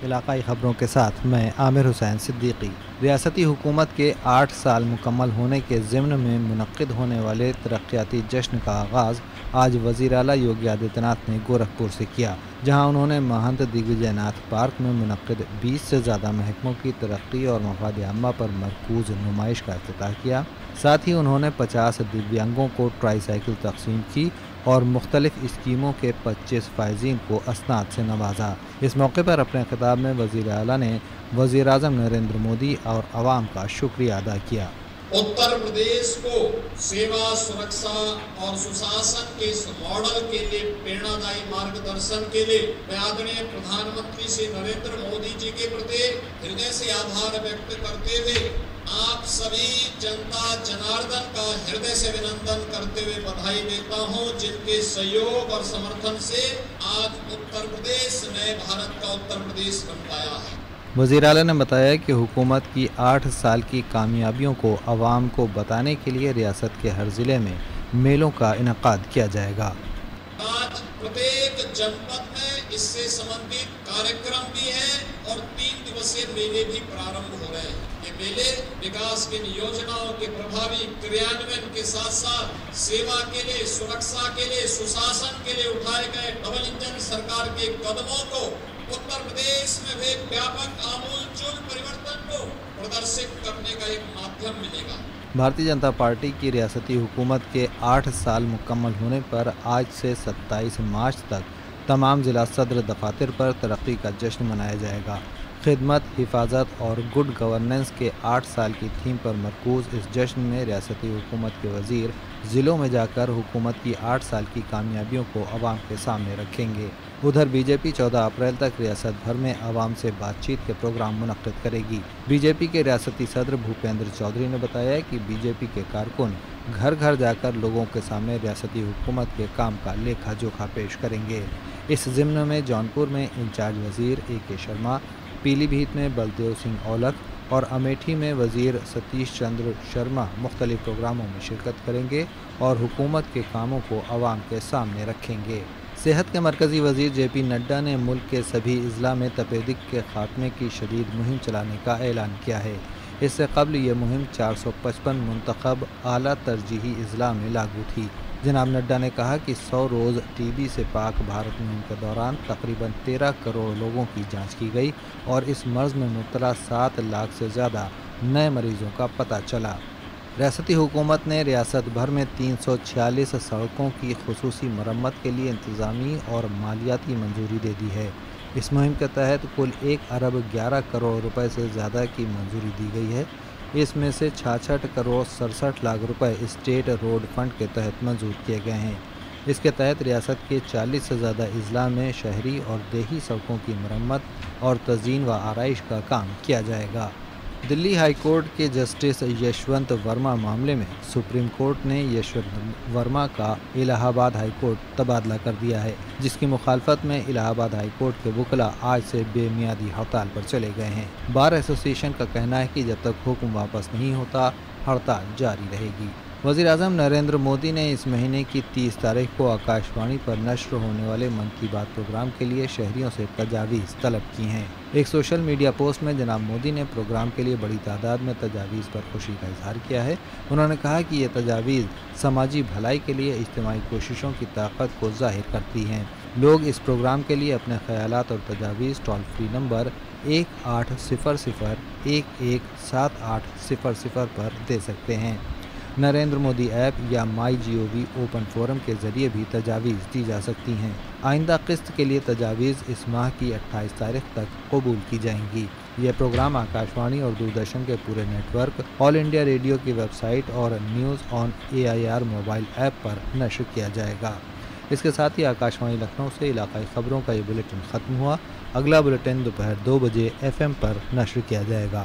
علاقائی خبروں کے ساتھ میں عامر حسین صدیقی۔ ریاستی حکومت کے 8 سال مکمل ہونے کے ضمن میں منعقد ہونے والے ترقیاتی جشن کا آغاز آج وزیر اعلیٰ یوگی آدتیہ ناتھ نے گورکھپور سے کیا، جہاں انہوں نے مہنت دگوجے ناتھ پارک میں منعقد 20 سے زیادہ محکموں کی ترقی اور مفاد عامہ پر مرکوز نمائش کا افتتاح کیا۔ ساتھ ہی انہوں نے 50 دویانگوں کو ٹرائی سائیکل تقسیم کی اور مختلف اسکیموں کے 25 فائزین کو اسناد سے نوازا۔ اس موقع پر اپنے خطاب میں وزیر اعلیٰ نے وزیر اعظم نریندر مودی اور عوام کا شکریہ ادا کیا۔ اتر پردیش کو سیوا سرکشا اور سشاسن کے اس ماڈل کے لیے پریرنا دائی مارگدرشن کے لیے میں آدرنیہ پردھان منتری شری نریندر مودی جی کے پرتی ہردے سے آبھار ویکت کرتے ہوئے آپ سبھی جنتا جناردن کا ہردے سے ونندن کرتے ہوئے بدھائی دیتا ہوں، جن کے سہیوگ اور سمرتھن سے آج اتر پردیش نئے بھارت کا اتر پردیش بن پایا ہے۔ وزیر اعلیٰ نے بتایا کہ حکومت کی 8 سال کی کامیابیوں کو عوام کو بتانے کے لیے ریاست کے ہر ضلع میں میلوں کا انعقاد کیا جائے گا۔ آج پرتیک جنپد میں اس سے سبندھت کاریکرم بھی ہیں اور 3 دیوسیہ میلے بھی پرارمبھ ہو رہے ہیں۔ یہ میلے وکاس کی یوجناؤں کے پربھاوی کریانوین کے ساتھ ساتھ سیوا کے لیے، سرکشا کے لیے، سشاسن کے لیے اٹھائے گئے ڈبل انجن سرکار کے قدموں کو اتر پردیش میں بھی ویاپک آمول چول پریورتن کو پردرشت کرنے کا ایک مادھیم ملے گا۔ بھارتیہ جنتا پارٹی کی ریاستی حکومت کے 8 سال مکمل ہونے پر آج سے 27 مارچ تک تمام ضلع صدر دفاتر پر ترقی کا جشن منایا جائے گا۔ خدمت، حفاظت اور گڈ گورننس کے 8 سال کی تھیم پر مرکوز اس جشن میں ریاستی حکومت کے وزیر ضلعوں میں جا کر حکومت کی 8 سال کی کامیابیوں کو عوام کے سامنے رکھیں گے۔ ادھر بی جے پی 14 اپریل تک ریاست بھر میں عوام سے بات چیت کے پروگرام منعقد کرے گی۔ بی جے پی کے ریاستی صدر بھوپیندر چودھری نے بتایا کہ بی جے پی کے کارکن گھر گھر جا کر لوگوں کے سامنے ریاستی حکومت کے کام کا لیکھا جوکھا پیش کریں گے۔ اس ضمن میں جونپور میں انچارج وزیر اے کے شرما، پیلی بھیت میں بلدیو سنگھ اولکھ اور امیٹھی میں وزیر ستیش چندر شرما مختلف پروگراموں میں شرکت کریں گے اور حکومت کے کاموں کو عوام کے سامنے رکھیں گے۔ صحت کے مرکزی وزیر جے پی نڈا نے ملک کے سبھی اضلاع میں تپیدق کے خاتمے کی شدید مہم چلانے کا اعلان کیا ہے۔ اس سے قبل یہ مہم 455 منتخب اعلیٰ ترجیحی اضلاع میں لاگو تھی۔ جناب نڈا نے کہا کہ 100 روز ٹی بی سے پاک بھارت مہم کے دوران تقریباً 13 کروڑ لوگوں کی جانچ کی گئی اور اس مرض میں مبتلا 7 لاکھ سے زیادہ نئے مریضوں کا پتہ چلا۔ ریاستی حکومت نے ریاست بھر میں 346 سڑکوں کی خصوصی مرمت کے لیے انتظامی اور مالیاتی منظوری دے دی ہے۔ اس مہم کے تحت کل 1 ارب 11 کروڑ روپے سے زیادہ کی منظوری دی گئی ہے۔ اس میں سے 66 کروڑ 67 لاکھ روپے اسٹیٹ روڈ فنڈ کے تحت منظور کیے گئے ہیں۔ اس کے تحت ریاست کے 40 سے زیادہ اضلاع میں شہری اور دیہی سڑکوں کی مرمت اور تزئین و آرائش کا کام کیا جائے گا۔ دلی ہائی کورٹ کے جسٹس یشونت ورما معاملے میں سپریم کورٹ نے یشونت ورما کا الہ آباد ہائی کورٹ تبادلہ کر دیا ہے، جس کی مخالفت میں الہ آباد ہائی کورٹ کے وکلاء آج سے بے میعادی ہڑتال پر چلے گئے ہیں۔ بار ایسوسی ایشن کا کہنا ہے کہ جب تک حکم واپس نہیں ہوتا ہڑتال جاری رہے گی۔ وزیر اعظم نریندر مودی نے اس مہینے کی 30 تاریخ کو آکاش وانی پر نشر ہونے والے من کی بات پروگرام کے لیے شہریوں سے تجاویز طلب کی ہیں۔ ایک سوشل میڈیا پوسٹ میں جناب مودی نے پروگرام کے لیے بڑی تعداد میں تجاویز پر خوشی کا اظہار کیا ہے۔ انہوں نے کہا کہ یہ تجاویز سماجی بھلائی کے لیے اجتماعی کوششوں کی طاقت کو ظاہر کرتی ہیں۔ لوگ اس پروگرام کے لیے اپنے خیالات اور تجاویز ٹول فری نمبر 1800 117800 پر دے سکتے ہیں۔ نریندر مودی ایپ یا مائی جی او وی اوپن فورم کے ذریعے بھی تجاویز دی جا سکتی ہیں۔ آئندہ قسط کے لیے تجاویز اس ماہ کی 28 تاریخ تک قبول کی جائیں گی۔ یہ پروگرام آکاش وانی اور دوردرشن کے پورے network, All India Radio کی ویب سائٹ اور news on AIR mobile app پر نشر کیا جائے گا۔ اس کے ساتھ ہی آکاش وانی لکھنؤ سے علاقائی خبروں کا یہ بلیٹن ختم ہوا۔ اگلا بلیٹن دوپہر 2 بجے FM پر نشر کیا جائے گا۔